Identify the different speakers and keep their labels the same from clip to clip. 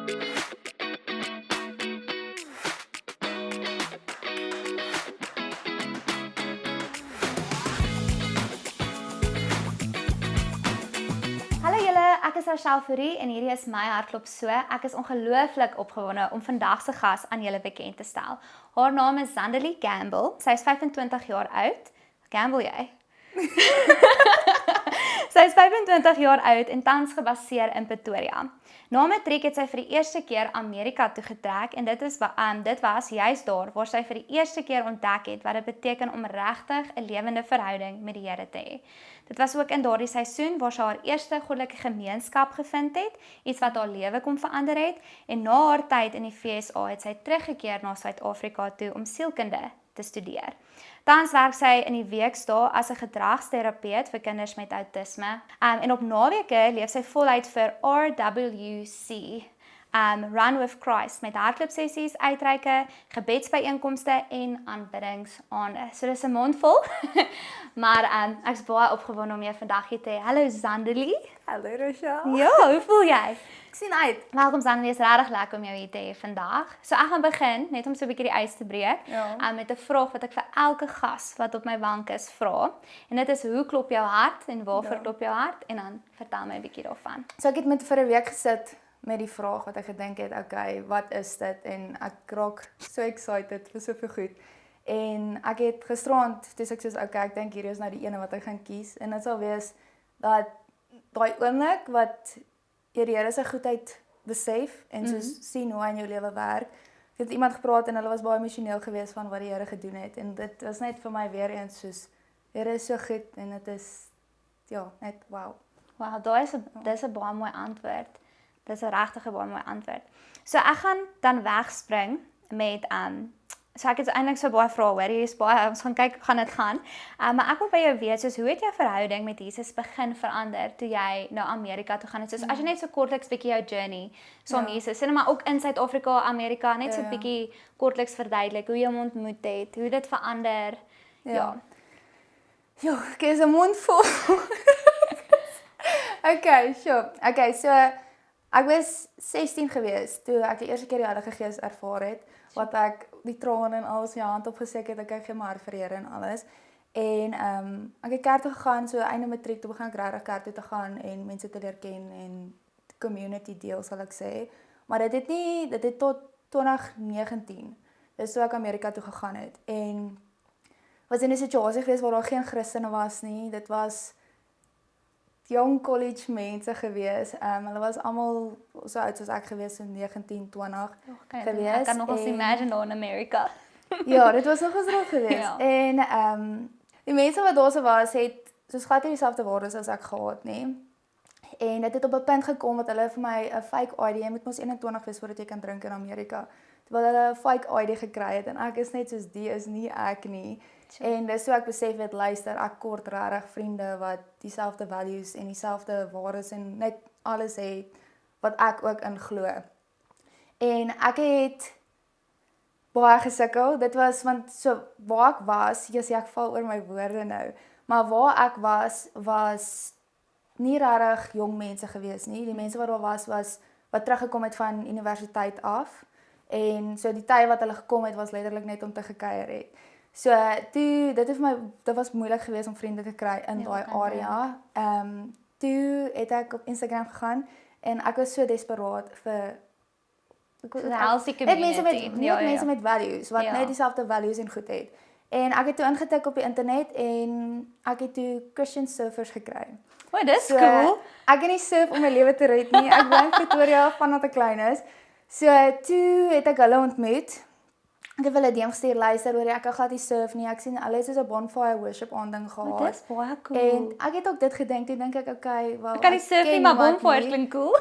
Speaker 1: Hallo julle, ek is Rachel Fourie en hierdie is my Hartklop So. Ek is ongelooflik opgewonde om vandag se gas aan julle bekend te stel. Haar naam is Zanderly Campbell. Sy is 25 jaar oud. Campbell jy? Sy is 25 jaar oud en tans gebaseer in Pretoria. Na matriek het sy vir die eerste keer Amerika toe getrek en dit was juist daar waar sy vir die eerste keer ontdek het wat dit beteken om regtig 'n lewende verhouding met die Here te hê. Dit was ook in daardie seisoen waar sy haar eerste goddelike gemeenskap gevind het, iets wat haar lewe kom verander het, en na haar tyd in die FSA het sy teruggekeer na Suid-Afrika toe om sielkunde te studeer. Tans werk sy in die weekdae as 'n gedragsterapeut vir kinders met autisme. En op naweke leef sy voluit vir RWC, Run with Christ, met hardloopsessies, uitreike, gebedsbyeenkomste en aanbiddingsaande. So dis 'n mondvol, maar ek is baie opgewonde om jou vandag hier te hê. Hallo Zanderly.
Speaker 2: Hallo Rachel.
Speaker 1: Ja, hoe voel jy?
Speaker 2: Ek sien uit.
Speaker 1: Welkom Zanderly, is regtig lekker om jou hier te hê vandag. So ek gaan begin, net om so 'n bietjie die ys te breek, met 'n vraag wat ek vir elke gas wat op my bank is vra. En dit is, hoe klop jou hart en waarvoor klop jou hart? En dan vertel my 'n bietjie daarvan.
Speaker 2: So ek het met vir 'n week gesit met die vraag wat ek gedink het, okay, wat is dit? En ek raak so excited vir soveel goed. En ek het gisterand, toe ek soos, okay, ek dink hierdie is nou die ene wat ek gaan kies. En dit sal wees dat daai oomblik wat jy die Here se goedheid besef en soos sien hoe hy in jou lewe werk. Ek het iemand gepraat en hulle was baie emosioneel geweest van wat die Here gedoen het. En dit was net vir my weer eens soos, Here is so goed en dit is, ja, net wow.
Speaker 1: Wow, dis 'n baie mooi antwoord. Dis 'n regtig baie mooi antwoord. So ek gaan dan wegspring met so ek het eintlik so baie vrae hoor. Hier is baie, ons gaan kyk gaan dit gaan. Maar ek wil by jou weet, soos hoe het jou verhouding met Jesus begin verander toe jy na Amerika toe gaan het? Soos as jy net so kortliks bietjie jou journey saam Jesus, sien maar ook in Suid-Afrika, Amerika, net so bietjie kortliks verduidelik hoe jy hom ontmoet het, hoe dit verander. Ja,
Speaker 2: ek is 'n mond vol. Okay, so ek was 16 gewees toe ek die eerste keer die Heilige Gees ervaar het, wat ek die trane en alles in my hand opgesit het, ek gee my hart vir Here en alles. En ek het kerk toe gegaan, so einde matriek toe begin ek regtig kerk toe te gaan en mense te leer ken en community deel sal ek sê. Maar dit het tot 2019. Dis toe ek Amerika toe gegaan het en was in 'n situasie gewees waar daar geen Christene was nie. Dit was jong college mense gewees. Hulle was almal so oud soos ek gewees, so 19, 20 gewees.
Speaker 1: Ek kan nog eens imagine daar in Amerika.
Speaker 2: Ja, dit was nog eens reg gewees. En die mense wat daar was, het soos glad nie dieselfde waardes as ek gehad nie. En dit het op 'n punt gekom dat hulle vir my 'n fake ID, jy moet mos 21 wees voordat jy kan drink in Amerika. Terwyl hulle 'n fake ID gekry het en ek is net soos, die is nie ek nie. En dis so ek besef het, luister, ek kort regtig vriende wat dieselfde values en dieselfde waardes en net alles het wat ek ook in glo. En ek het baie gesukkel. Dit was want so waar ek was, ek val oor my woorde nou, maar waar ek was nie regtig jong mense gewees nie. Die mense wat daar was wat teruggekom het van universiteit af. En so die tyd wat hulle gekom het was letterlik net om te gekuier het. So toe dit was moeilik geweest om vriende te kry in daai area. Toe het ek op Instagram gegaan en ek was so desperaat vir
Speaker 1: healthy community.
Speaker 2: Mense met values wat net dieselfde values en goed het. En ek het toe ingetik op die internet en ek het toe Christian surfers gekry.
Speaker 1: O, dis cool.
Speaker 2: Ek het nie surf om my lewe te red nie. Ek bly in Pretoria vandat ek klein is. So toe het ek hulle ontmoet. Ek het hulle DM gestuur, luister, hoor ek glad nie surf nie. Ek sien alles is 'n bonfire worship aanding gehad.
Speaker 1: Dit is baie cool.
Speaker 2: En ek het ook dit gedink, toe dink ek, okay, wel.
Speaker 1: Ek kan nie surf nie, maar bonfire klink cool.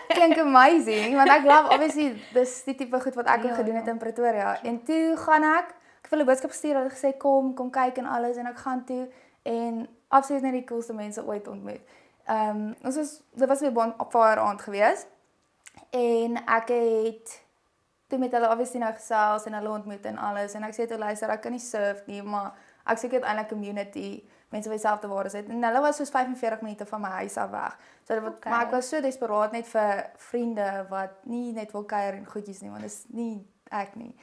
Speaker 2: Klink amazing, want ek love obviously dis die tipe goed wat ek ook gedoen het in Pretoria. En toe gaan ek het hulle boodskap gestuur, hulle gesê kom kyk en alles en ek gaan toe en absoluut net die coolste mense ooit ontmoet. Dit was weer bonfire aand geweest. En ek het toe met hulle obviously nou gesels en hulle ontmoet en alles en ek sê toe luister, ek kan nie surf nie, maar ek soek uiteindelik community. mense wat dieselfde waardes het. En hulle was soos 45 minute van my huis af weg. Maar ek was so desperaat net vir vriende wat nie net wil kuier en goedjies nie, want dis nie ek nie.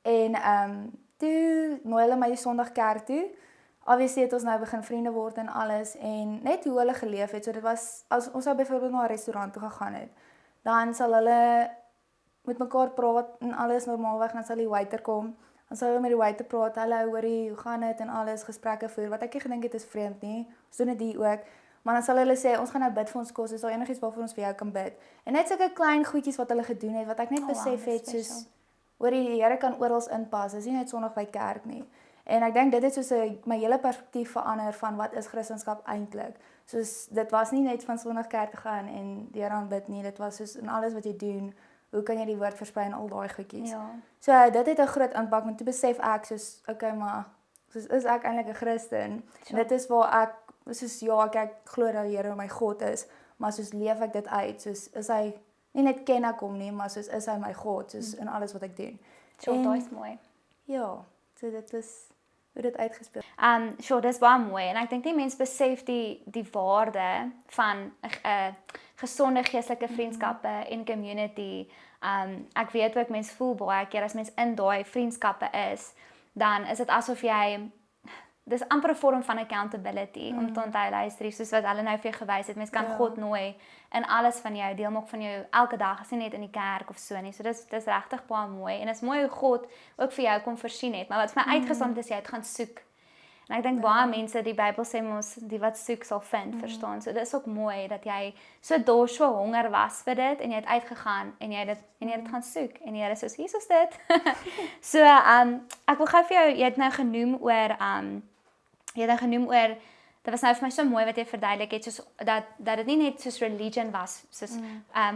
Speaker 2: En toe nooi hulle my die Sondag kerk toe. Obviously het ons nou begin vriende word en alles en net hoe hulle geleef het. So dit was as ons sou byvoorbeeld na 'n restaurant toe gegaan het, dan sal hulle met mekaar praat en alles normaalweg, dan sal die waiter kom. Dan sal hulle met die waiter praat, hallo, hoorie, hoe gaan dit en alles, gesprekke voer. Wat ek nie gedink het is vreemd nie. Ons doen dit hier ook. Maar dan sal hulle sê ons gaan nou bid vir ons kos, is daar enigiets waarvoor ons vir jou kan bid. En net sulke klein goedjies wat hulle gedoen het wat ek net besef het soos hoorie, die Here kan oral inpas. Dis nie net Sondag by kerk nie. En ek dink dit het soos my hele perspektief verander van wat is Christendom eintlik. Soos dit was nie net van Sondag kerk te gaan en die Here aanbid nie, dit was soos in alles wat jy doen. Hoe kan jy die woord versprei en al daai goedjies.
Speaker 1: Ja.
Speaker 2: So dit het 'n groot impak, want toe besef ek soos okay, maar soos is ek eintlik 'n Christen. Dit is waar ek soos ja, ek glo dat die Here my God is, maar soos leef ek dit uit, soos is hy nie net ken ek hom nie, maar soos is hy my God, soos in alles wat ek doen.
Speaker 1: Dit is mooi.
Speaker 2: Ja, so dit is hoe dit uitgespeel.
Speaker 1: Dis baie mooi en ek dink die mens besef die waarde van 'n gesonde geestelike vriendskappe en community. Ek weet ook mense voel baie keer as mens in daai vriendskappe is, dan is dit asof jy dis amper 'n vorm van accountability om te onthou luister, soos wat hulle nou vir jou gewys het, mens kan God nooi in alles van jou, deel maak van jou elke dag, as nie net in die kerk of so nie. So dis regtig baie mooi en is mooi hoe God ook vir jou kom voorsien het. Maar wat vir my uitgestaan het is jy het gaan soek. En ek dink baie mense, die Bybel sê mos die wat soek sal vind, verstaan. So dis ook mooi dat jy so dors, so honger was vir dit en jy het uitgegaan en jy het gaan soek en die Here sê hier is dit. So ek wil gou vir jou, jy het nou genoem oor dit was nou vir my so mooi wat jy verduidelik het, soos dat dit nie net soos religion was, soos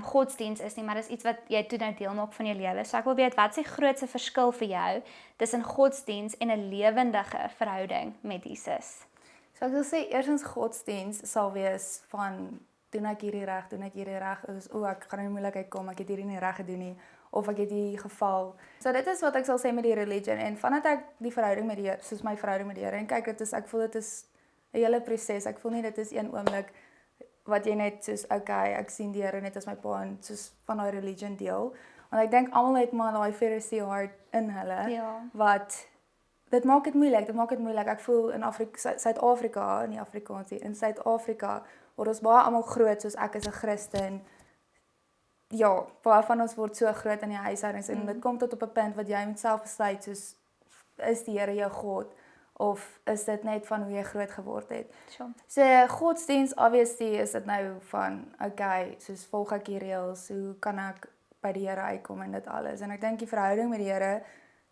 Speaker 1: godsdiens is nie, maar dis iets wat jy toe nou deel maak van jou lewe. So ek wil weet, wat is die grootste verskil vir jou tussen godsdiens en 'n lewendige verhouding met Jesus?
Speaker 2: So ek wil sê eerstens godsdiens sal wees van doen ek hierdie reg, is ek gaan in moeilikheid kom, ek het hierdie nie reg gedoen nie, of ek het hier geval. So dit is wat ek sal sê met die religion en vandat ek die verhouding met die Here, soos my verhouding met die Here en kyk, ek voel dit is 'n hele proses. Ek voel nie dit is een oomblik wat jy net soos okay, ek sien die Here net as my pa en soos van daai religion deel. Want ek dink almal het maar daai Pharisee hart in hulle wat dit maak dit moeilik. Ek voel in Suid-Afrika, nie Afrikaans nie, in Suid-Afrika word ons baie almal groot soos ek is 'n Christen. Ja, baie van ons word so groot in die huishoudings en dit kom tot op 'n punt wat jy met self besluit soos is die Here jou God of is dit net van hoe jy groot geword het. So godsdiens obviously is dit nou van okay, soos volg ek die reëls, hoe kan ek by die Here uitkom en dit alles. En ek dink die verhouding met die Here,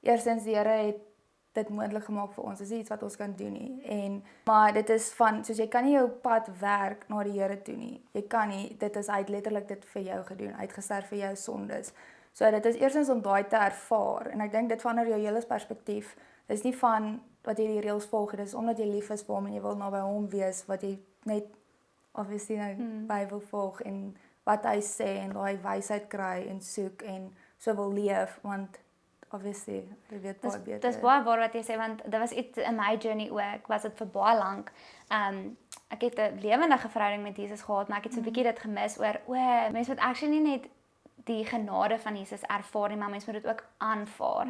Speaker 2: eerstens die Here het dit moontlik gemaak vir ons. Dis iets wat ons kan doen nie. Maar dit is van soos jy kan nie jou pad werk na die Here toe nie. Jy kan nie, dit is uit letterlik dit vir jou gedoen, uitgesterf vir jou sondes. So dit is eerstens om daai te ervaar en ek dink dit verander jou hele perspektief. Dis nie van wat jy die reëls volg, dit is omdat jy lief is vir hom en jy wil naby hom wees wat jy net obviously nou Bybel volg en wat hy sê en daai wysheid kry en soek en so wil leef want obviously, jy weet baie beter.
Speaker 1: Dis baie waar wat jy sê, want dit was iets in my journey ook, was dit vir baie lank. Ek het 'n lewendige verhouding met Jesus gehad, maar ek het so 'n bietjie dit gemis oor, mense wat actually nie net die genade van Jesus ervaar nie, maar mense moet dit ook aanvaar.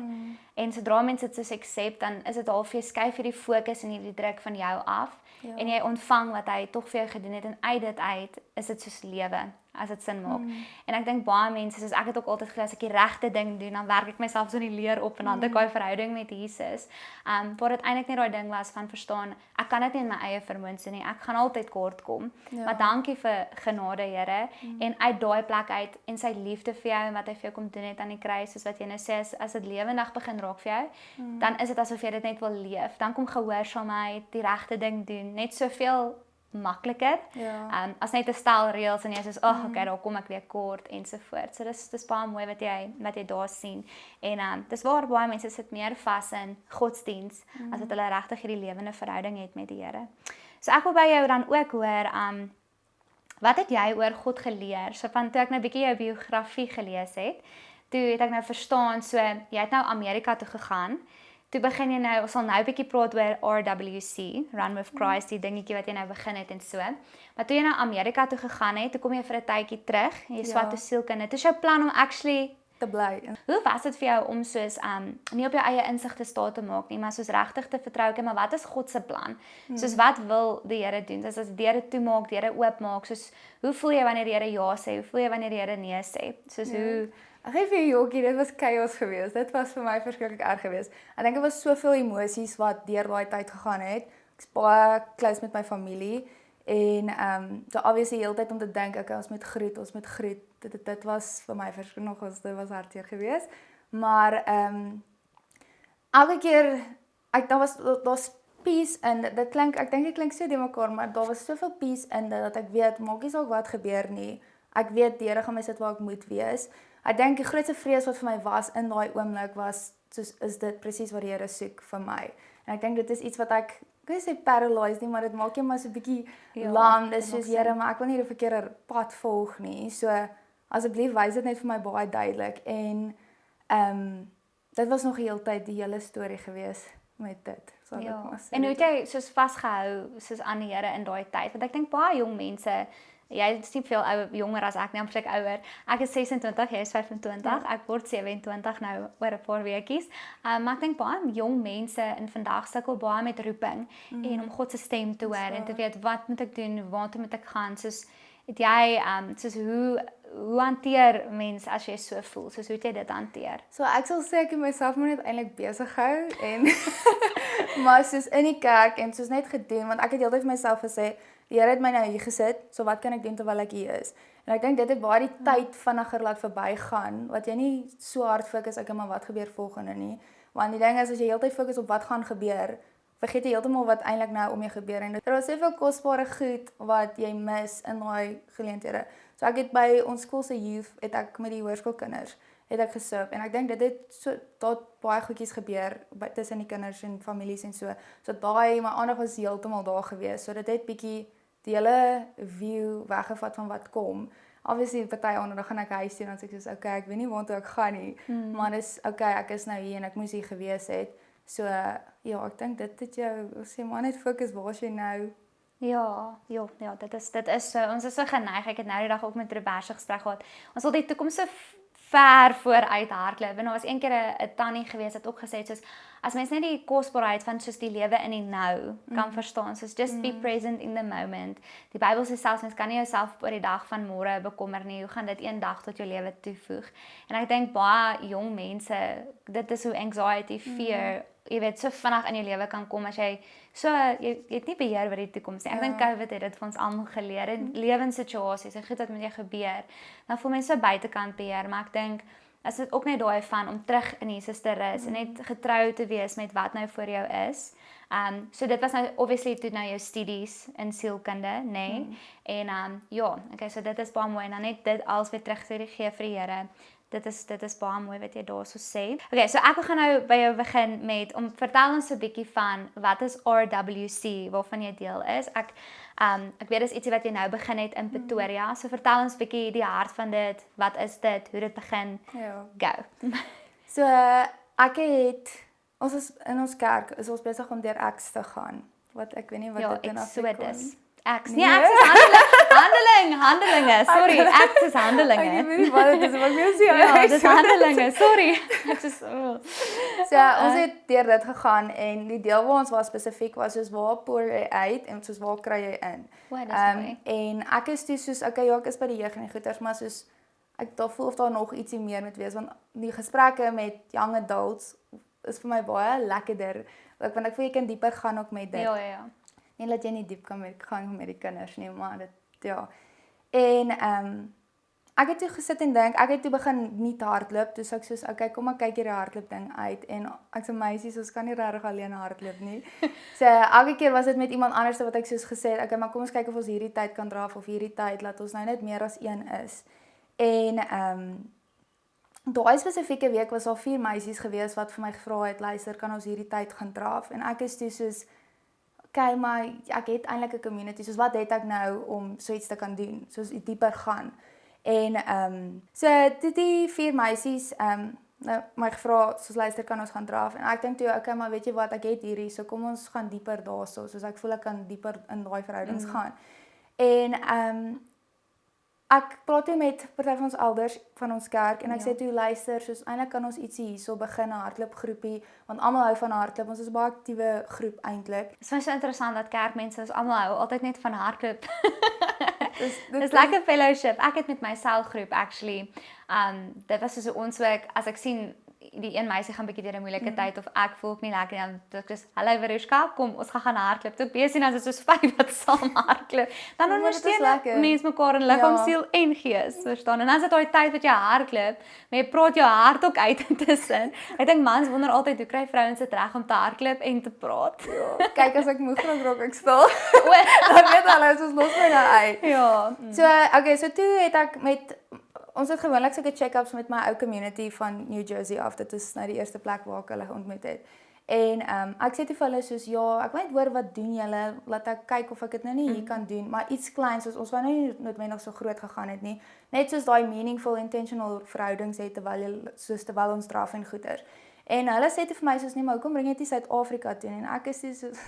Speaker 1: En sodra mense dit so accept, dan is dit half jy skuif hierdie fokus en hierdie druk van jou af, en jy ontvang wat hy tog vir jou gedoen het, en uit dit uit, is dit soos lewe, as dit sin maak. En ek dink baie mense, soos ek het ook altyd glo, as ek die regte ding doen, dan werk ek myself so in die leer op, en dan het ek daai verhouding met Jesus, waar dit eintlik net daai ding was van verstaan, ek kan dit nie in my eie vermoëns doen nie, ek gaan altyd kort kom, maar dankie vir genade, Here, en uit daai plek uit, en sy liefde vir jou, en wat hy vir jou kom doen het aan die kruis, soos wat jy nou sê, as dit lewendig begin raak vir jou, dan is dit asof jy dit net wil leef, dan kom gehoorsaamheid, die regte ding doen, net soveel makliker, as net 'n stel reëls en jy sê, okay, daar kom ek weer kort ensovoorts. So dis baie mooi wat jy daar sien. En dis waar baie mense sit meer vas in godsdiens as wat hulle regtig hierdie lewende verhouding het met die Here. So ek wil by jou dan ook hoor, wat het jy oor God geleer? So van toe ek nou 'n bietjie jou biografie gelees het, toe het ek nou verstaan, so jy het nou Amerika toe gegaan. toe begin jy nou, ons sal nou 'n bietjie praat oor RWC, Run with Christ, die dingetjie wat jy nou begin het en so. Maar toe jy na Amerika toe gegaan het, toe kom jy vir 'n tydjie terug, jy swat toe sielkunde. Toe is jou plan om actually
Speaker 2: te bly.
Speaker 1: Hoe was dit vir jou om soos nie op jou eie insig te staan te maak nie, maar soos regtig te vertrou, okay, maar wat is God se plan? Soos wat wil die Here doen? Soos as die deure toemaak, die Here oopmaak, soos hoe voel jy wanneer die Here ja sê? Hoe voel jy wanneer die Here nee sê? Soos hoe
Speaker 2: Ek gee vir jou jokkie, dit was chaos geweest. Dit was vir my verskriklik erg geweest. Ek dink dit was soveel emosies wat deur daai tyd gegaan het. Ek's baie close met my familie en so obviously die hele tyd om te dink, okay, ons moet groet. Dit was vir my verskriklik dit was hartseer geweest. Maar elke keer daar's peace in dit klink ek dink dit klink so de mekaar, maar daar was soveel peace in dit dat ek weet maak nie saak wat gebeur nie. Ek weet die Here gaan my sit waar ek moet wees. Ek dink die grootste vrees wat vir my was in daai oomblik was soos is dit presies wat die Here soek vir my. En ek dink dit is iets wat ek kan nie sê paralyzed nie, maar dit maak jou maar so 'n bietjie lam. Dis soos Here, maar ek wil nie die verkeerde pad volg nie. So asseblief wys dit net vir my baie duidelik en dit was nog die hele tyd die hele storie gewees met dit. So
Speaker 1: ja. En hoe het jy soos vasgehou soos aan die Here in daai tyd? Want ek dink baie jong mense, jy is nie veel jonger as ek nie, amper ouer. Ek is 26, jy is 25. Ek word 27 nou oor 'n paar weekies. Maar ek dink baie jong mense in vandag sukkel baie met roeping en om God se stem te hoor en te weet wat moet ek doen, waartoe moet ek gaan? Soos het jy soos hoe hanteer mens as jy so voel? Soos hoe het jy dit hanteer?
Speaker 2: So ek sal sê ek het myself maar net eintlik besig gehou en maar soos in die kerk en soos net gedoen want ek het heeltyd vir myself gesê die Here het my nou hier gesit, so wat kan ek doen terwyl ek hier is? En ek dink dit het baie die tyd vinniger laat verbygaan, wat jy nie so hard fokus ek maar wat gebeur volgende nie. Want die ding is as jy heeltyd fokus op wat gaan gebeur, vergeet jy heeltemal wat eintlik nou om jou gebeur en daar was soveel kosbare goed wat jy mis in daai geleenthede. So ek het by ons skool se youth het ek met die hoërskoolkinders het ek geserve en ek dink dit het so tot baie goedjies gebeur tussen die kinders en families en so. So daai my aandag was heeltemal daar gewees. So dit het bietjie die hele view weggevat van wat kom. Obviously party ander gaan ek huis toe en dan sê ek soos okay, ek weet nie waartoe ek gaan nie, maar dis okay, ek is nou hier en ek moes hier gewees het. So ja, ek dink dit het jou sê maar net fokus waar jy nou.
Speaker 1: Ja, dit is so. Ons is so geneig. Ek het nou die dag ook met Roberta gespreek gehad. Ons wil die toekoms so ver vooruit hardloop. En daar was een keer 'n tannie gewees wat ook gesê het soos as mens net die kosbaarheid van soos die lewe in die nou kan verstaan, soos just be present in the moment. Die Bybel sê selfs mens kan nie jouself oor die dag van môre bekommer nie. Hoe gaan dit een dag tot jou lewe toevoeg? En ek dink baie jong mense, dit is hoe anxiety, fear, jy weet so vinnig in jou lewe kan kom as jy so jy het nie beheer oor die toekoms nie. Ek dink COVID het dit vir ons almal geleer in lewenssituasies en goed wat met jou gebeur. Dan voel mens so buitekant beheer, maar ek dink as dit ook net daai van om terug in Jesus te rus en net getrou te wees met wat nou voor jou is. So dit was nou obviously toe nou jou studies in sielkunde, nê? En ja, okay, so dit is baie mooi en dan net dit als weer terug te gee vir die Here. Dit is baie mooi wat jy daarso sê. Okay, so ek gaan nou by jou begin met om vertel ons 'n bietjie van wat is RWC waarvan jy deel is. Ek weet dis ietsie wat jy nou begin het in Pretoria. So vertel ons 'n bietjie die hart van dit. Wat is dit? Hoe dit begin?
Speaker 2: Ja.
Speaker 1: Go.
Speaker 2: So ek het ons is in ons kerk is ons besig om deur Acts te gaan. Wat ek weet nie wat dit in Afrikaans
Speaker 1: Acts. Nee, Acts is handelinge. Sorry, Acts is handelinge.
Speaker 2: Ek weet nie wat dit is, maar ek weet nie.
Speaker 1: Ja, dit is handelinge. Sorry. Ek is
Speaker 2: So ons het deur dit gegaan en die deel waar ons was spesifiek was soos waar pour jy uit en soos waar kry jy in. En ek is toe soos okay, ja, ek is by die jeug en die goeters, maar soos ek daar voel of daar nog ietsie meer moet wees want die gesprekke met young adults is vir my baie lekkerder. Want ek voel jy kan dieper gaan ook met dit.
Speaker 1: Ja.
Speaker 2: Nie dat jy nie diep kan gaan met die kinders nie, maar dit ja. En ek het toe gesit en dink, ek het toe begin nie te hardloop, toe sê ek soos okay, kom maar kyk hierdie hardloop ding uit en ek sê meisies, ons kan nie regtig alleen hardloop nie. So elke keer was dit met iemand anders wat ek soos gesê het, okay, maar kom ons kyk of ons hierdie tyd kan draf of hierdie tyd laat ons nou net meer as een is. En daai spesifieke week was al 4 meisies gewees wat vir my gevra het, luister, kan ons hierdie tyd gaan draf? En ek is toe soos okay, maar ek het eintlik 'n community, soos wat het ek nou om so iets te kan doen, soos dieper gaan. En so dit die 4 meisies, nou my gevra soos luister kan ons gaan draf en ek dink toe okay maar weet jy wat ek het hierdie so kom ons gaan dieper daarso soos ek voel ek kan dieper in daai verhoudings gaan. En ek praat toe met party van ons elders van ons kerk en ek sê toe luister soos eintlik kan ons ietsie hierso begin 'n hardloopgroepie want almal hou van hardloop ons is 'n baie aktiewe groep eintlik.
Speaker 1: Dit is my so interessant dat kerkmense is almal hou altyd net van hardloop. Dis
Speaker 2: Dis
Speaker 1: lekker fellowship. Ek het met my selgroep actually. Dit was soos ons ook as ek sien die een meisie gaan bietjie deur 'n moeilike tyd of ek voel ek nie lekker nie dan ek sê hallo Verushka, kom ons gaan hardloop. Toe besig dan is dit soos 5 wat saam hardloop. Dan ondersteun mense mekaar in liggaam, siel en gees, verstaan? En as dit daai tyd wat jy hardloop, maar jy praat jou hart ook uit intussen. Ek dink mans wonder altyd hoe kry vrouens dit reg om te hardloop en te praat.
Speaker 2: Ja, kyk as ek moeg raak ek stil. Dan weet hulle soos los my nou uit.
Speaker 1: Ja.
Speaker 2: So okay, so toe het ek ons het gewoonlik sulke check-ups met my ou community van New Jersey af. Dit is nou die eerste plek waar ek hulle ontmoet het. En ek sê toe vir hulle soos ja, ek wil net hoor wat doen julle, laat ek kyk of ek dit nou nie hier kan doen, maar iets kleins soos ons wou nou nie noodwendig so groot gegaan het nie. Net soos daai meaningful intentional verhoudings het terwyl ons draf en goeters. En hulle sê toe vir my soos nee, maar hoekom bring jy dit Suid-Afrika toe en ek is soos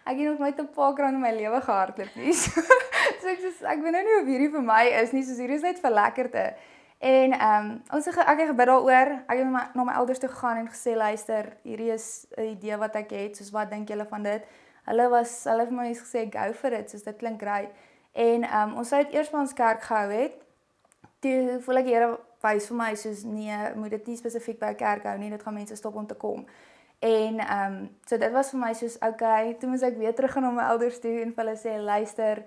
Speaker 2: ek het nog nooit 'n parkrun in my lewe gehardloop nie. So ek weet nou nie of hierdie vir my is nie, soos hierdie is net vir lekkerte. En ek het gebid daaroor. Ek het na my elders toe gegaan en gesê luister, hierdie is 'n idee wat ek het, soos wat dink julle van dit? Hulle het vir my gesê go for it, soos dit klink great. En ons sou dit eers by ons kerk gehou het. Toe voel ek die Here wys vir my soos nee, moet dit nie spesifiek by 'n kerk hou nie, dit gaan mense stop om te kom. En so dit was vir my soos okay, toe moes ek weer terug gaan na my elders toe en vir hulle sê luister,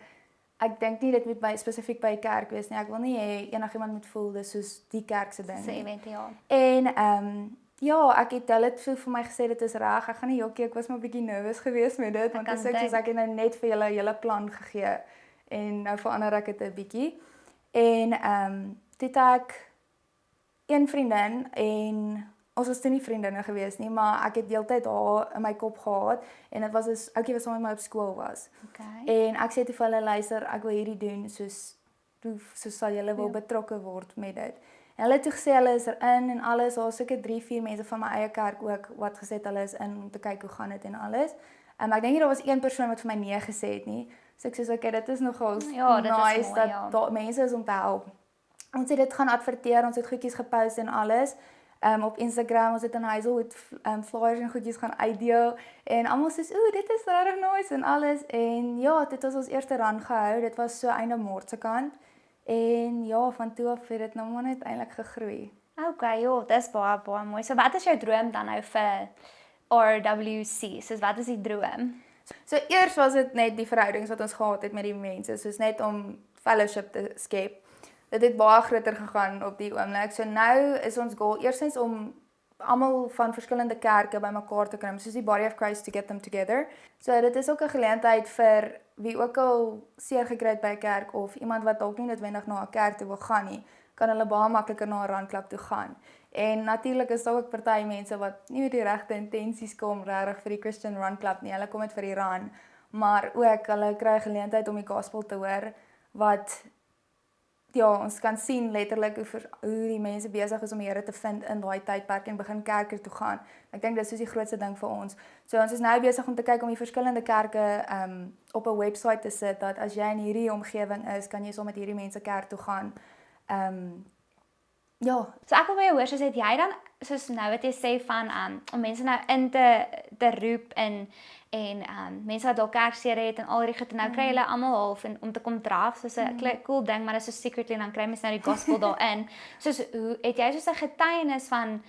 Speaker 2: ek dink nie dit moet spesifiek by 'n kerk wees nie. Ek wil nie hê enigiemand moet voel dis soos die kerk se ding nie. En ja, ek het hulle so vir my gesê dit is reg. Ek gaan nie jokkie, ek was maar bietjie nervous geweest met dit want ek het nou net vir julle 'n hele plan gegee en nou verander ek dit 'n bietjie. En toe het ek een vriendin en ons was toe nie vriendinne gewees nie, maar ek het deeltyd haar in my kop gehad en dit was 'n ouetjie wat saam met my op skool was.
Speaker 1: Okay.
Speaker 2: En ek sê toe vir hulle luister, ek wil hierdie doen soos sal julle wil betrokke word met dit. En hulle het toe gesê hulle is erin en alles, daar was seker 3-4 mense van my eie kerk ook wat gesê het hulle is in om te kyk hoe gaan dit en alles. Ek dink nie daar was een persoon wat vir my nee gesê het nie. So ek sê okay, dit is nogal nice dat daar mense is om te help. Ons het dit gaan adverteer, ons het goedjies gepost en alles. Op Instagram, ons het in Hazelwood flyers en goedjies gaan uitdeel en almal sê, "Ooh, dit is regtig nice" en alles. En ja, dit was ons eerste run gehou. Dit was so einde Maart se kant. En ja, van toe af het dit nou maar net eintlik gegroei.
Speaker 1: Okay, ja, dis baie mooi. So wat is jou droom dan nou vir RWC? Soos wat is die droom?
Speaker 2: So eers was dit net die verhoudings wat ons gehad het met die mense, soos net om fellowship te skep. Dit het baie groter gegaan op die oomblik. So nou is ons goal eerstens om almal van verskillende kerke bymekaar te kry, soos die Body of Christ to get them together. So dit is ook 'n geleentheid vir wie ook al seer gekry het by 'n kerk of iemand wat dalk nie noodwendig na 'n kerk toe wil gaan nie, kan hulle baie makliker na 'n randklub toe gaan. En natuurlik is daar ook party mense wat nie met die regte intensies kom regtig vir die Christian Run Club nie. Hulle kom net vir die run, maar ook hulle kry geleentheid om die gospel te hoor wat ja, ons kan sien letterlik hoe die mense besig is om die Here te vind in daai tydperk en begin kerke toe gaan. Ek dink dis die grootste ding vir ons. So ons is nou besig om te kyk om die verskillende kerke op 'n webwerf te sit dat as jy in hierdie omgewing is, kan jy saam met hierdie mense kerk toe gaan. Ja,
Speaker 1: so ek wil by jou hoor, soos het jy dan soos nou wat jy sê van om mense nou in te roep en mense wat dalk kerkseere het en al hierdie goed en nou kry hulle almal half om te kom draf, soos 'n cool ding, maar dit is so secretly en dan kry mense nou die gospel daarin. Soos hoe het jy soos 'n getuienis van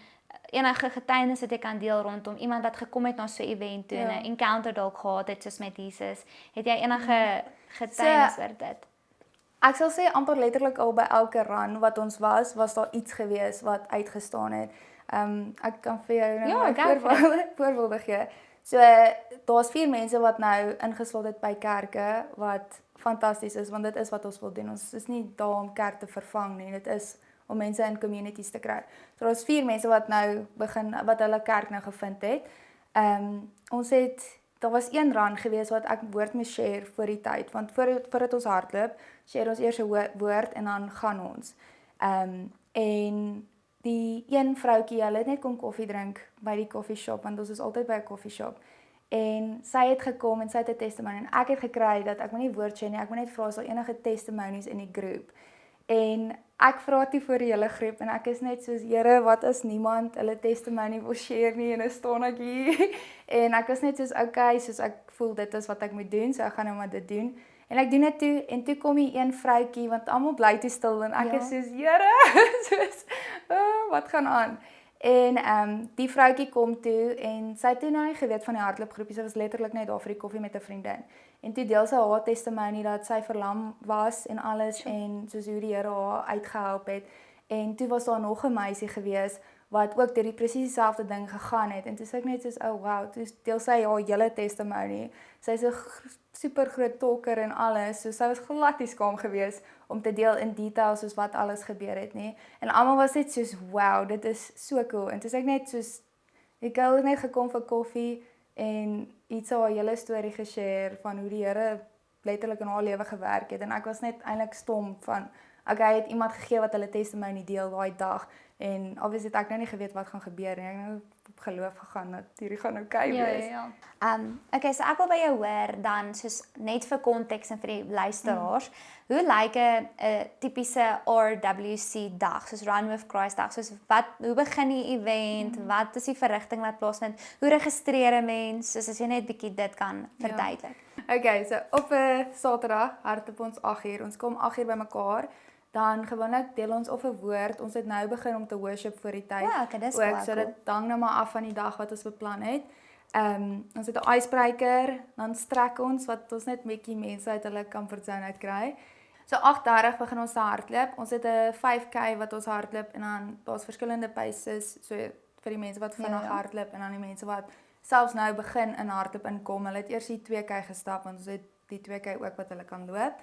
Speaker 1: enige getuienis wat jy kan deel rondom iemand wat gekom het na so 'n event toe en 'n encounter dalk gehad het soos met Jesus? Het jy enige getuienis oor dit?
Speaker 2: Ek sal sê amper letterlik al by elke run wat ons was daar iets gewees wat uitgestaan het. Ek kan vir jou nou voorbeelde gee. So daar's 4 mense wat nou ingesluit het by kerke wat fantasties is want dit is wat ons wil doen. Ons is nie daar om kerk te vervang nie. Dit is om mense in communities te kry. So daar's 4 mense wat nou wat hulle kerk nou gevind het. Daar was een run gewees wat ek woord moes share voor die tyd, want voordat ons hardloop, share ons eers 'n woord en dan gaan ons. En die een vroutjie, hulle het net kom koffie drink by die koffieshop want ons is altyd by 'n koffieshop. En sy het gekom en sy het 'n testimony en ek het gekry dat ek moet nie woord sê nie, ek moet net vra as daar enige testimonies in die groep. En ek vra toe vir die hele groep en ek is net soos Here, wat as niemand hulle testimony wil share nie en dan staan ek hier. En ek was net soos okay, soos ek voel dit is wat ek moet doen, so ek gaan nou maar dit doen. En ek doen dit toe en toe kom hier een vroutjie want almal bly toe stil en ek is soos Here, soos wat gaan aan? En die vroutjie kom toe en sy het toe nou nie geweet van die hardloopgroepie, sy was letterlik net daar vir die koffie met 'n vriendin. En toe deel sy haar testimony dat sy verlam was en alles en soos hoe die Here haar uitgehelp het. En toe was daar nog 'n meisie gewees wat ook deur die presies dieselfde ding gegaan het. En toe sê ek net soos wow, toe deel sy haar hele testimony. Sy's 'n super groot talker en alles, so sy was glad nie skaam geweest om te deel in detail soos wat alles gebeur het nie. En almal was net soos wow, dit is so cool. En toe sê ek net soos ek het net gekom vir koffie en iets haar hele storie geshare van hoe die Here letterlik in haar lewe gewerk het en ek was net eintlik stom van okay, het iemand gegee wat hulle testimony deel daai dag en obviously het ek nou nie geweet wat gaan gebeur en ek het nou op geloof gegaan dat hierdie gaan okay wees.
Speaker 1: Okay, so ek wil by jou hoor dan soos net vir konteks en vir die luisteraars, hoe lyk 'n tipiese RWC dag, soos Run with Christ dag, soos hoe begin die event, wat is die verrigting wat plaasvind, hoe registreer 'n mens, soos as jy net bietjie dit kan verduidelik.
Speaker 2: Okay, so op 'n Saterdag hardloop ons 8:00, ons kom 8:00 bymekaar. Dan gewoonlik deel ons of 'n woord. Ons het nou begin om te worship voor die tyd.
Speaker 1: Ja, okay, dis cool.
Speaker 2: So dit hang nou maar af van die dag wat ons beplan het. Ons het 'n icebreaker, dan strek ons wat ons net bietjie mense uit hulle comfort zone uit kry. So 8:30 begin ons te hardloop. Ons het 'n 5K wat ons hardloop en dan daar's verskillende paces, so vir die mense wat vinnig hardloop en dan die mense wat selfs nou begin in hardloop inkom. Hulle het eers die 2K gestap want ons het die 2K ook wat hulle kan loop.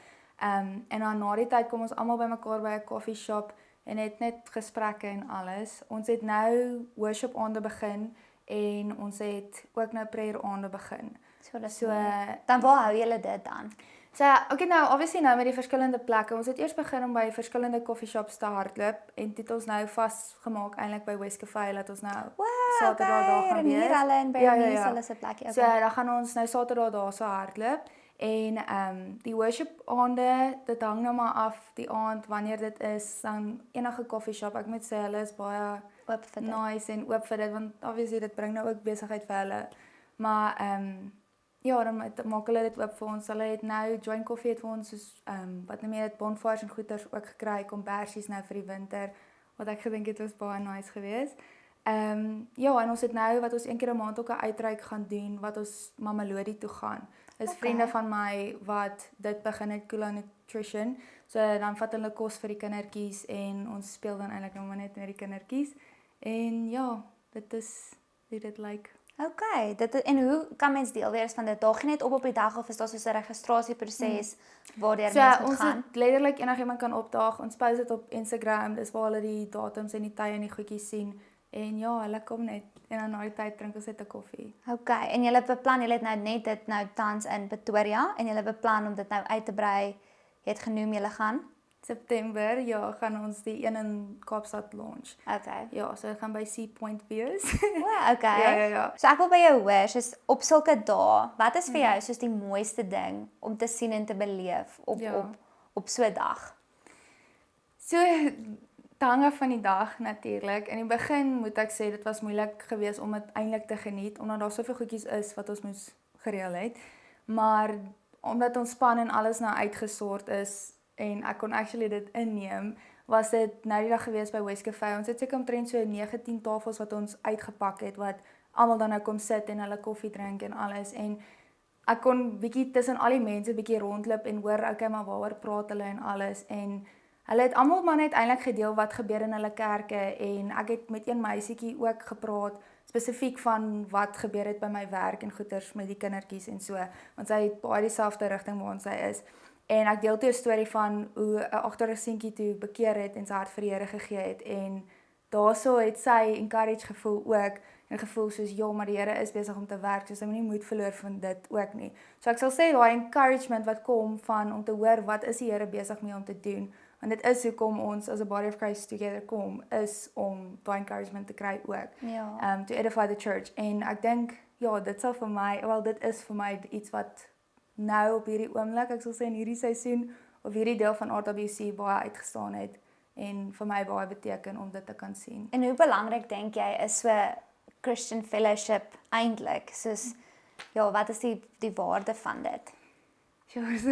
Speaker 2: En dan na die tyd kom ons almal bymekaar by 'n coffee shop en het net gesprekke en alles. Ons het nou worship aande begin en ons het ook nou prayer aande begin.
Speaker 1: So dan waar hou julle dit dan?
Speaker 2: So okay, nou obviously nou met die verskillende plekke. Ons het eers begin om by verskillende coffee shops te hardloop en dit ons nou vasgemaak eintlik by West Cafe dat ons nou Saterdag daar gaan wees.
Speaker 1: Hier hulle in Bernice hulle se plekie.
Speaker 2: So dan gaan ons nou Saterdag daar so hardloop. En die worship aande, dit hang nou maar af die aand wanneer dit is, dan enige coffee shop, ek moet sê hulle is baie
Speaker 1: oop vir dit.
Speaker 2: Nice en oop vir dit, want obviously dit bring nou ook besigheid vir hulle. Maar ja, dan maak hulle dit oop vir ons. Hulle het nou Join Coffee het vir ons soos wat nou meer dit bonfires en goeders ook gekry, kombersies nou vir die winter, wat ek gedink het was baie nice geweest. Ja, en ons het nou wat ons een keer 'n maand ook 'n uitreik gaan doen wat ons Mamelodi toe gaan. Is vriende van my wat dit begin het Kula Nutrition. So dan vat hulle kos vir die kindertjies en ons speel dan eintlik nou maar net met die kindertjies. En ja, dit is hoe dit lyk.
Speaker 1: Okay, en hoe kan mens deel wees van dit? Daag jy net op die dag of is daar so 'n registrasieproses waardeur mens moet gaan?
Speaker 2: Ons het letterlik enigiemand kan opdaag. Ons post dit op Instagram. Dis waar hulle die datums en die tye en die goedjies sien. En ja, hulle kom net en dan na die tyd drink ons net 'n koffie.
Speaker 1: Okay, en julle beplan, julle het nou net dit nou tans in Pretoria en julle beplan om dit nou uit te brei. Jy het genoem julle gaan
Speaker 2: September, ja, gaan ons die een in Kaapstad launch.
Speaker 1: Okay.
Speaker 2: Ja, so dit gaan by Sea Point wees.
Speaker 1: Wow, okay.
Speaker 2: Ja.
Speaker 1: So ek wil by jou hoor, soos op sulke dae, wat is vir jou soos die mooiste ding om te sien en te beleef op so 'n dag?
Speaker 2: So dit hang af van die dag natuurlik. In die begin moet ek sê dit was moeilik geweest om dit eintlik te geniet omdat daar soveel goedjies is wat ons moes gereël het. Maar omdat ons span en alles nou uitgesort is en ek kon actually dit inneem, was dit nou die dag geweest by West Cafe. Ons het seker omtrent so 19 tafels wat ons uitgepak het wat almal dan nou kom sit en hulle koffie drink en alles en ek kon bietjie tussen al die mense bietjie rondloop en hoor okay maar waaroor praat hulle en alles en hulle het almal maar net eintlik gedeel wat gebeur in hulle kerke en ek het met een meisietjie ook gepraat spesifiek van wat gebeur het by my werk en goeters met die kindertjies en so want sy het baie dieselfde rigting waar sy is en ek deel toe 'n storie van hoe 'n agter 'n seentjie toe bekeer het en sy hart vir die Here gegee het en daarso het sy encourage gevoel ook en gevoel soos ja maar die Here is besig om te werk so sy moenie moed verloor van dit ook nie. So ek sal sê daai encouragement wat kom van om te hoor wat is die Here besig mee om te doen Want dit is hoekom ons as 'n body of Christ together kom, is om daai encouragement te kry ook.
Speaker 1: Ja.
Speaker 2: To edify the church. En ek dink, ja, dit sal vir my, wel dit is vir my iets wat nou op hierdie oomblik, ek sal sê in hierdie seisoen, of hierdie deel van RWC baie uitgestaan het, en vir my baie beteken om dit te kan sien.
Speaker 1: En hoe belangrik dink jy is so Christian fellowship eintlik? Soos, ja, wat is die waarde van dit?
Speaker 2: Sure, so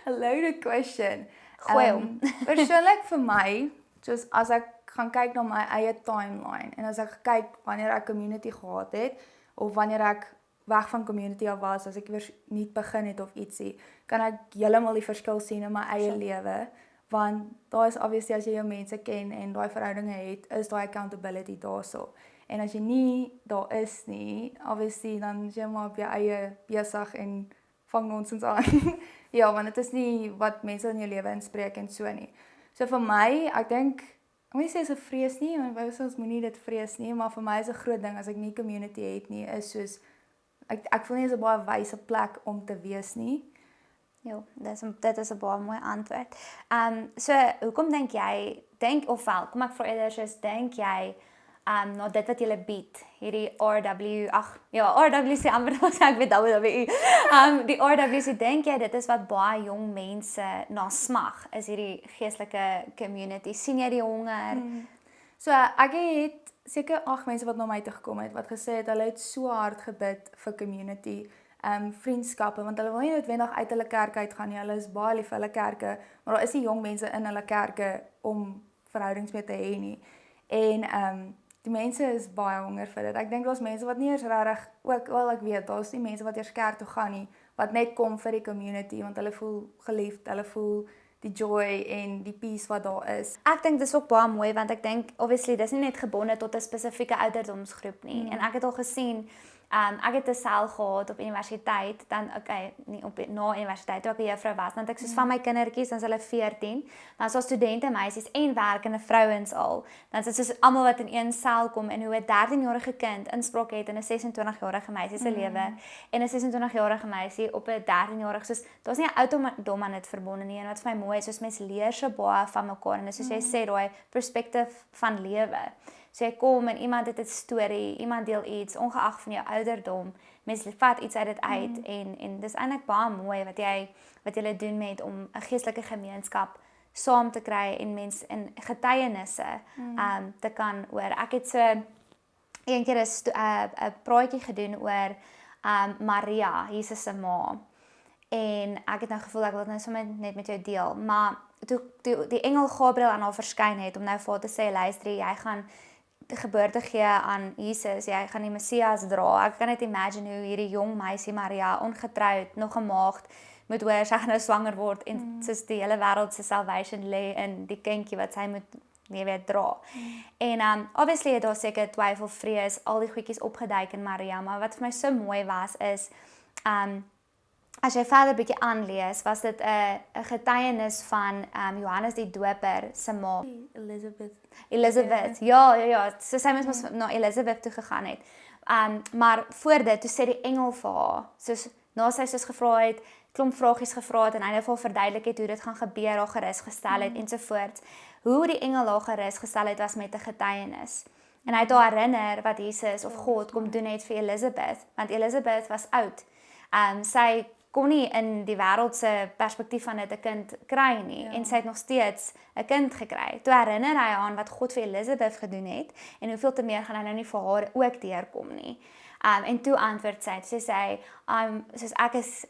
Speaker 2: a loaded question.
Speaker 1: Gooi hom.
Speaker 2: Persoonlik vir my, soos as ek gaan kyk na my eie timeline, en as ek kyk wanneer ek community gehad het, of wanneer ek weg van community af was, as ek weer nie begin het of ietsie, kan ek heeltemal die verskil sien in my eie lewe, want daar is obviously as jy jou mense ken en daai verhoudinge het, is daai accountability daarso. En as jy nie daar is nie, obviously dan is jy maar op jou eie besig en vang nonsens aan. Ja, want dit is nie wat mense in jou lewe inspreek en so nie. So vir my, ek dink, ek moet nie sê is 'n vrees nie, want ons moenie dit vrees nie, maar vir my is 'n groot ding as ek nie community het nie, is soos ek voel nie is 'n baie wyse plek om te wees nie.
Speaker 1: Ja, dit is 'n baie mooi antwoord. So hoekom dink jy, ofwel, kom ek vra eerder soos dink jy na dit wat julle bied, hierdie RWC amper was ek weet WWE. Die RWC, dink jy dit is wat baie jong mense na smag, is hierdie geestelike community? Sien jy die honger?
Speaker 2: So ek het seker 8 mense wat na my toe gekom het wat gesê het hulle het so hard gebid vir community, vriendskappe, want hulle wil nie noodwendig uit hulle kerk uitgaan nie, hulle is baie lief vir hulle kerke, maar daar is nie jong mense in hulle kerke om verhoudings mee te hê nie. En die mense is baie honger vir dit. Ek dink daar's mense wat nie eers regtig, ook al ek weet, daar's nie mense wat eers kerk toe gaan nie, wat net kom vir die community, want hulle voel geliefd, hulle voel die joy en die peace wat daar is.
Speaker 1: Ek dink dis ook baie mooi, want ek dink obviously dis nie net gebonde tot 'n spesifieke ouderdomsgroep nie. En ek het al gesien, ek het 'n sel gehad op universiteit, dan nie op na universiteit, toe ek 'n juffrou was, dan het ek soos van my kindertjies, dan is hulle 14, dan is daar studente meisies en werkende vrouens al. Dan is dit soos almal wat in een sel kom en hoe 'n 13-jarige kind inspraak het in 'n 26-jarige meisie se lewe en 'n 26-jarige meisie op 'n 13-jarige, soos daar's nie 'n ouderdom aan dit verbonde nie. En wat vir my mooi is, soos mense leer so baie van mekaar en soos jy sê, daai perspektief van lewe. So jy kom en iemand het 'n storie, iemand deel iets, ongeag van jou ouderdom, mense vat iets uit dit uit en dis eintlik baie mooi wat julle doen met om 'n geestelike gemeenskap saam te kry en mense in getuienisse te kan hoor. Ek het so een keer 'n praatjie gedoen oor Maria, Jesus se ma. En ek het nou gevoel ek wil dit nou sommer net met jou deel, maar toe die engel Gabriël aan haar verskyn het om nou vir haar te sê, luister, jy gaan die geboorte gee aan Jesus, jy gaan die Messias dra. Ek kan net imagine hoe hierdie jong meisie Maria, ongetroud, nog 'n maagd, moet hoor sy gaan nou swanger word en soos die hele wêreld se salvation lê in die kindjie wat sy moet weer dra. En obviously het daar seker twyfel, vrees, al die goedjies opgeduik in Maria, maar wat vir my so mooi was is as jy verder bietjie aanlees, was dit 'n getuienis van Johannes die Doper se ma, Elizabeth. Ja. So sy moes na Elizabeth toe gegaan het. Maar voor dit, toe sê die engel vir haar, soos na sy soos gevra het, klomp vragies gevra het en hy het vir haar verduidelik het hoe dit gaan gebeur, haar gerus gestel het ensovoorts. Hoe die engel haar gerus gestel het was met 'n getuienis. En hy het haar herinner wat Jesus of God kom doen het vir Elizabeth, want Elizabeth was oud. Sy kon nie in die wêreld se perspektief van dit 'n kind kry nie, en sy het nog steeds 'n kind gekry. Toe herinner hy aan wat God vir Elizabeth gedoen het en hoeveel te meer gaan hy nou nie vir haar ook deurkom nie. En toe antwoord sy, soos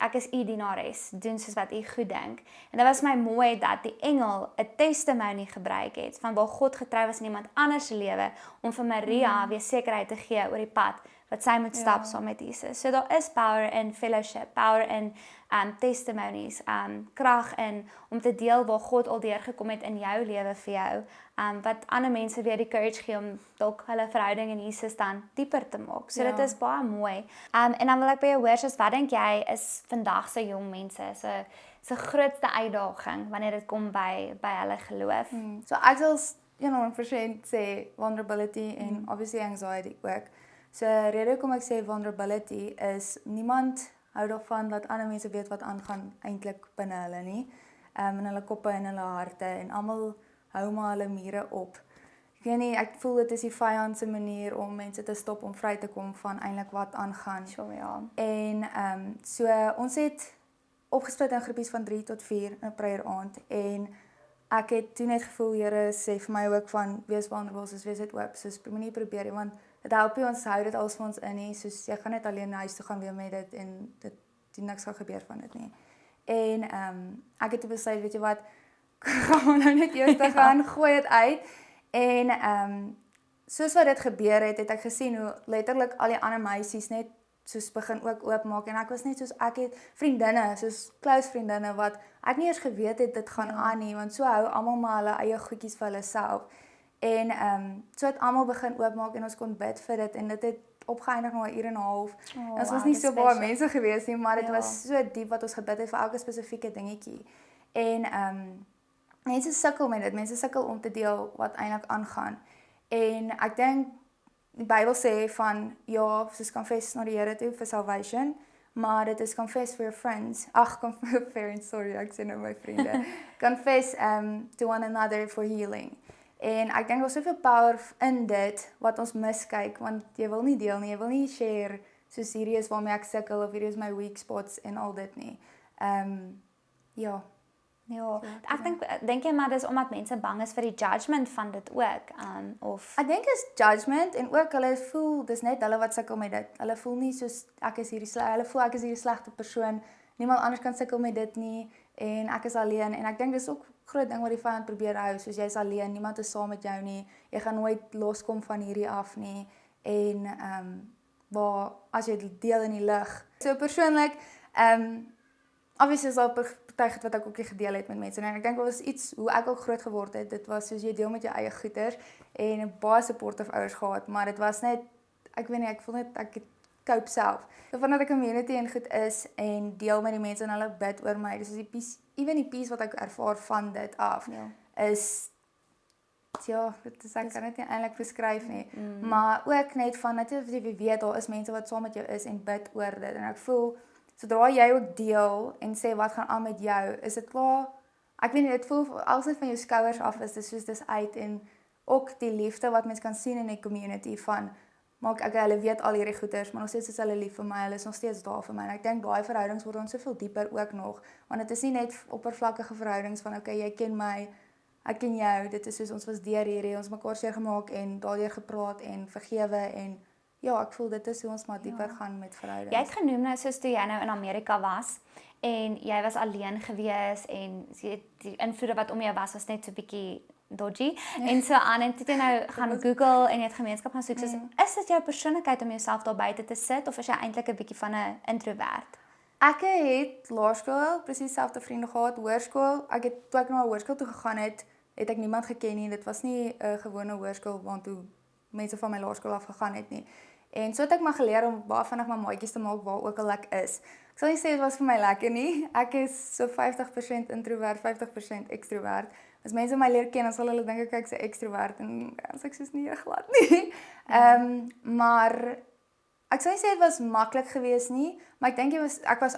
Speaker 1: ek is u dienares, doen soos wat u goed dink. En dit was my mooi dat die engel 'n testimony gebruik het van waar God getrou was in iemand anders se lewe om vir Maria weer sekerheid te gee oor die pad wat sy moet stap saam met Jesus. So daar is power in fellowship, power in testimonies, krag in om te deel waar God al deurgekom het in jou lewe vir jou, wat ander mense weer die courage gee om dalk hulle verhouding in Jesus dan dieper te maak. So dit is baie mooi. En dan wil ek by jou hoor, soos wat dink jy is vandag se jong mense se grootste uitdaging wanneer dit kom by hulle geloof?
Speaker 2: So ek sal 100% sê vulnerability en obviously anxiety ook. So rede hoekom ek sê vulnerability is niemand hou daarvan dat ander mense weet wat aangaan eintlik binne hulle nie. in hulle koppe en hulle harte en almal hou maar hulle mure op. Ek weet nie, ek voel dit is die vyand se manier om mense te stop om vry te kom van eintlik wat aangaan.
Speaker 1: Sure, ja.
Speaker 2: En so ons het opgesplit in groepies van 3 tot 4 in 'n prayer-aand en ek het toe net gevoel Here sê vir my ook van wees vulnerable, soos wees dit oop, soos moenie probeer nie want dit help nie ons hou dit alles vir ons in nie, soos jy gaan net alleen na huis toe gaan weer met dit en dit niks gaan gebeur van dit nie. En ek het besluit, weet jy wat, gaan nou net eers te gaan, gooi dit uit. En soos wat dit gebeur het, het ek gesien hoe letterlik al die ander meisies net soos begin ook oopmaak en ek was net soos ek het vriendinne, soos close vriendinne wat ek nie eers geweet het dit gaan aan nie, want so hou almal maar hulle eie goedjies vir hulle self. En so het almal begin oopmaak en ons kon bid vir dit en dit het opgeëindig na 'n uur en 'n half. Ons was nie so baie mense gewees nie, maar dit was so diep wat ons gebid het vir elke spesifieke dingetjie. En mense sukkel met dit, mense sukkel om te deel wat eintlik aangaan. En ek dink die Bybel sê van ja, soos confess na die Here toe vir salvation, maar dit is confess for your friends. Ag, parents, sorry, ek sê nou my vriende. Confess to one another for healing. En ek dink daar's soveel power in dit wat ons miskyk want jy wil nie deel nie, jy wil nie share soos hierdie is waarmee ek sukkel of hierdie is my weak spots en al dit nie. Ja.
Speaker 1: Ja, ek dink jy maar dis omdat mense bang is vir die judgment van dit ook, of
Speaker 2: ek dink is judgment en ook hulle voel dis net hulle wat sukkel met dit. Hulle voel nie soos ek is hierdie hulle voel ek is hierdie slegte persoon. Niemand anders kan sukkel met dit nie en ek is alleen en ek dink dis ook groot ding wat die vyand probeer hou, soos jy's alleen, niemand is saam met jou nie. Jy gaan nooit loskom van hierdie af nie. En waar as jy deel in die lig. So persoonlik obviously is daar party wat ek ook gedeel het met mense en ek dink dit was iets hoe ek ook groot geword het. Dit was soos jy deel met jou eie goeders en 'n baie supportive ouers gehad, maar dit was net ek weet nie, ek voel net ek het cope self. So vandat ek 'n community en goed is en deel met die mense en hulle bid oor my, dis die peace, even die peace wat ek ervaar van dit af is ja, dit is ek kan dit nie eintlik beskryf nie, maar ook net van net as jy weet daar is mense wat saam met jou is en bid oor dit en ek voel sodra jy ook deel en sê wat gaan aan met jou, is dit klaar, ek weet nie, dit voel alles net van jou skouers af is, dis soos dis uit en ook die liefde wat mens kan sien in die community van maak ek hulle weet al hierdie goeders, maar nog steeds is hulle lief vir my, hulle is nog steeds daar vir my en ek dink daai verhoudings word ons soveel dieper ook nog, want dit is nie net oppervlakkige verhoudings van okay, jy ken my, ek ken jou, dit is soos ons was deur hierdie, ons mekaar seer gemaak en daardeur gepraat en vergewe en ja, ek voel dit is hoe ons maar dieper gaan met verhoudings.
Speaker 1: Jy het genoem nou soos toe jy nou in Amerika was en jy was alleen gewees en die invloede wat om jou was net so 'n bietjie dodgy en so aan en toe jy nou gaan Google en jy het gemeenskap gaan soek, is dit jou persoonlikheid om jouself daar buite te sit of is jy eintlik 'n bietjie van 'n introvert?
Speaker 2: Ek het laerskool presies dieselfde vriende gehad, hoërskool. Ek het toe ek na hoërskool toe gegaan het ek niemand geken nie. Dit was nie 'n gewone hoërskool waartoe mense van my laerskool af gegaan het nie. En so het ek maar geleer om baie vinnig my maatjies te maak waar ook al ek is. Ek sal nie sê dit was vir my lekker nie. Ek is so 50% introvert, 50% ekstrovert. As mense my leer ken, dan sal hulle dink ek is 'n ekstrovert en as ek soos nie glad nie. Maar ek sou nie sê dit was maklik geweest nie, maar ek dink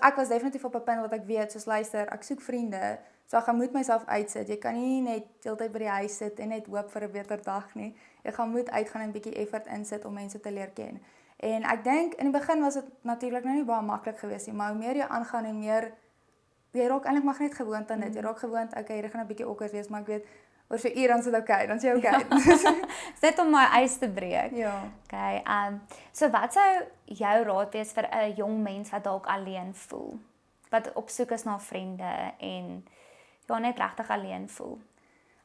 Speaker 2: ek was definitief op 'n punt wat ek weet, soos luister, ek soek vriende. So ek gaan moet myself uitsit. Jy kan nie net heeltyd by die huis sit en net hoop vir 'n beter dag nie. Jy gaan moet uitgaan en 'n bietjie effort insit om mense te leer ken. En ek dink in die begin was dit natuurlik nou nie baie maklik geweest nie, maar hoe meer jy aangaan en meer jy raak eintlik maar net gewoond aan dit. Jy raak gewoond, okay, hierdie gaan 'n bietjie awkward wees, maar ek weet oor so 'n uur dan is dit okay, dan is jy okay.
Speaker 1: Net om my ys te breek.
Speaker 2: Ja.
Speaker 1: Okay, so wat sou jou raad wees vir 'n jong mens wat dalk alleen voel? Wat op soek is na vriende en ja, net regtig alleen voel?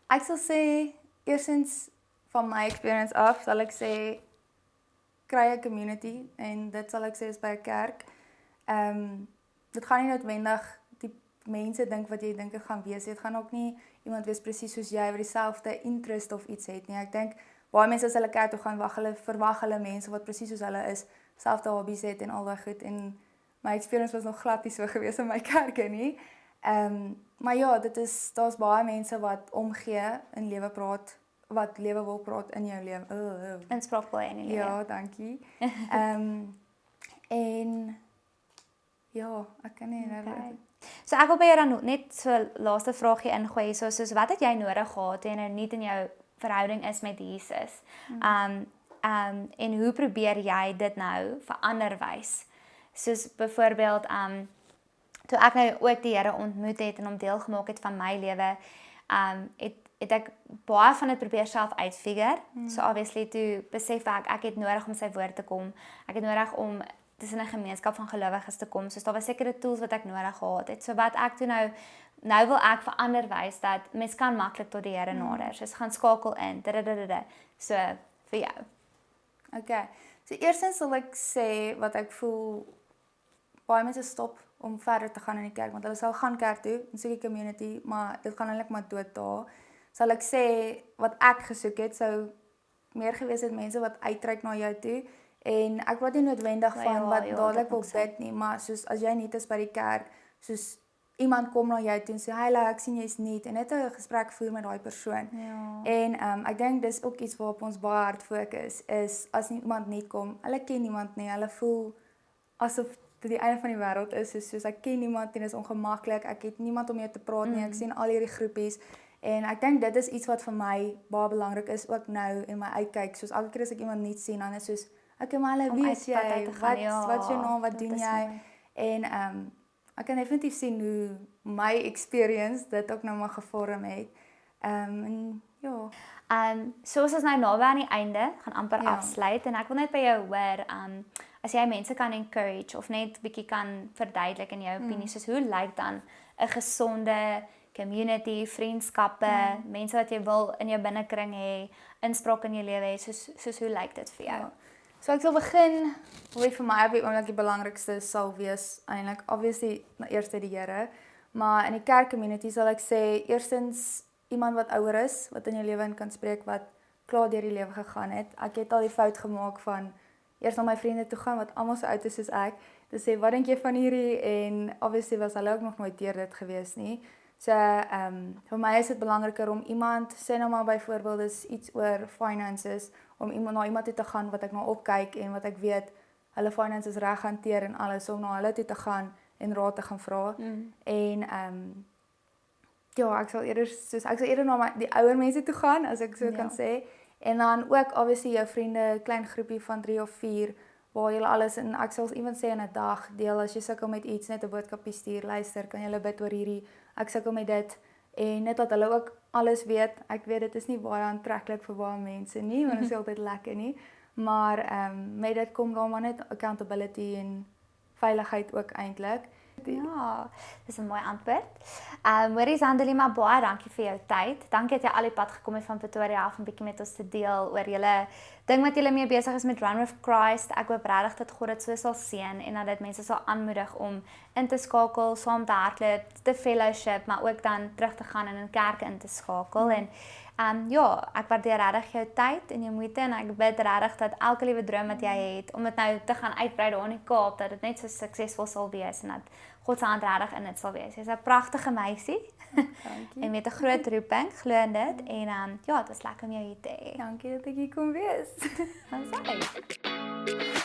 Speaker 2: Ek sal sê eerstens van my experience af, sal ek sê kry 'n community en dit sal ek sê is by 'n kerk. Dit gaan nie noodwendig die mense dink wat jy dink dit gaan wees. Dit gaan ook nie iemand wees presies soos jy wat dieselfde interest of iets het nie. Ek dink baie mense as hulle kerk toe gaan, verwag hulle mense wat presies soos hulle is, selfde hobbies het en al daai goed en my experience was nog glad nie so gewees in my kerke nie. Maar ja, daar's baie mense wat omgee in lewe praat, wat lewe wil praat in jou lewe.
Speaker 1: Inspraakvol in die lewe.
Speaker 2: Ja, dankie. En ja, ek kan nie
Speaker 1: So ek wil by jou dan net so laaste vraagie ingooi, soos wat het jy nodig gehad toe jy nou nie in jou verhouding is met Jesus? En hoe probeer jy dit nou verander wys? Soos byvoorbeeld, toe ek nou ook die Here ontmoet het en hom deel gemaak het van my lewe, het ek baie van dit probeer self uitfigure. So obviously toe besef ek het nodig om sy woord te kom. Ek het nodig om tussen 'n gemeenskap van gelowiges te kom. So daar was sekere tools wat ek nodig gehad het. So wat ek toe nou wil ek verander wys dat mens kan maklik tot die Here nader. So gaan skakel in. So vir jou.
Speaker 2: Okay. So eerstens sal ek sê wat ek voel, baie mense stop om verder te gaan in die kerk, want hulle sal gaan kerk toe, in soek die community, maar dit gaan eintlik maar dood daar. Sal ek sê, wat ek gesoek het, sou meer gewees het mense wat uitreik na jou toe, en ek praat nie noodwendig van wat dadelik wil bid nie, maar soos as jy nie is by die kerk, soos iemand kom na jou toe en sê, "Hallo, ek sien jy's nie," en net 'n gesprek voer met daai persoon. En ek dink dis ook iets waarop ons baie hard fokus, is as iemand nie kom, hulle ken niemand nie, hulle voel asof dit die einde van die wêreld is, soos ek ken niemand en dit is ongemaklik, ek het niemand om mee te praat nie, ek sien al hierdie groepies, en ek dink dit is iets wat vir my baie belangrik is, ook nou in my uitkyk, soos elke keer as ek iemand nie sien, dan is soos, okay, maar hulle, wie is jy, wat is jou naam, wat doen jy, en ek kan definitief sien hoe my experience dit ook nou maar gevorm het, en ja.
Speaker 1: Soos ons nou naby aan die einde gaan amper afsluit, en ek wil net by jou hoor, as jy mense kan encourage, of net bietjie kan verduidelik in jou opinie, soos hoe lyk dan 'n gesonde community, vriendskappe, mense wat jy wil in jou binnekring hê, inspraak in jou lewe hê, soos hoe lyk dit vir jou?
Speaker 2: Ja. So ek sal begin, wat vir my op die oomblik die belangrikste sal wees, eintlik, obviously, eers die Here, maar in die kerk community sal ek sê, eerstens, iemand wat ouer is, wat in jou lewe in kan spreek, wat klaar deur die lewe gegaan het. Ek het al die fout gemaak van, eers na my vriende toe gaan, wat almal so oud is soos ek, te sê, wat dink jy van hierdie, en obviously was hulle ook nog nooit deur dit gewees nie. So, vir my is dit belangriker om iemand, sê nou maar byvoorbeeld is iets oor finances, om na iemand toe te gaan wat ek nou opkyk en wat ek weet, hulle finances reg hanteer en alles, om na hulle toe te gaan en raad te gaan vra. En, ja, ek sal eerder na die ouer mense toe gaan, as ek so kan sê, en dan ook, obviously, jou vriende, klein groepie van 3 of 4, waar julle alles, en ek sal iemand sê in 'n dag, deel, as jy sukkel met iets, net 'n boodskapie stuur, luister, kan julle bid oor hierdie, ek sukkel met dit, en net dat hulle ook alles weet, ek weet dit is nie baie aantreklik vir baie mense nie, want dit is altyd lekker nie, maar met dit kom daar maar net accountability en veiligheid ook eintlik.
Speaker 1: Ja, dis 'n mooi antwoord. Hoorie Zandelima, baie dankie vir jou tyd. Dankie dat jy al die pad gekom het van Pretoria af om 'n bietjie met ons te deel oor julle ding wat julle mee besig is met Run with Christ. Ek hoop regtig dat God dit so sal seën en dat dit mense sal aanmoedig om in te skakel, saam te hardloop, te fellowship, maar ook dan terug te gaan en in kerke in te skakel. En ja, ek waardeer regtig jou tyd en jou moeite, en ek bid regtig dat elke liewe droom wat jy het om dit nou te gaan uitbrei daar in die Kaap, dat dit net so suksesvol sal wees en dat God se hand regtig in dit sal wees. Jy's 'n pragtige meisie.
Speaker 2: Dankie.
Speaker 1: En met 'n groot roeping, glo in dit, en ja, dit was lekker om jou hier te hê.
Speaker 2: Dankie dat ek hier kon wees.
Speaker 1: Ons sien.